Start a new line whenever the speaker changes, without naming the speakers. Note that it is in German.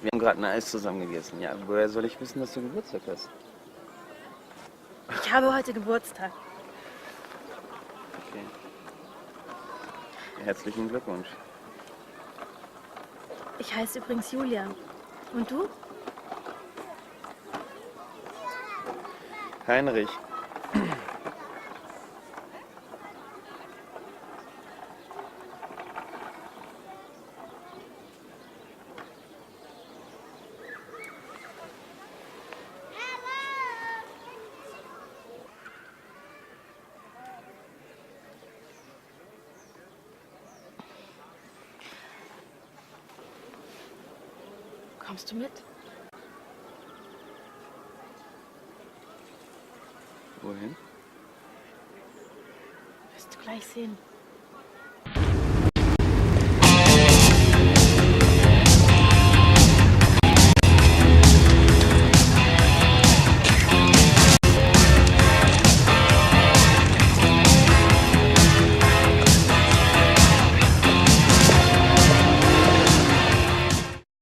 Wir haben gerade ein Eis zusammen gegessen. Ja, woher soll ich wissen, dass du Geburtstag hast?
Ich habe heute Geburtstag.
Okay. Herzlichen Glückwunsch.
Ich heiße übrigens Julia. Und du?
Heinrich.
Kommst du mit?
Wohin?
Wirst du gleich sehen.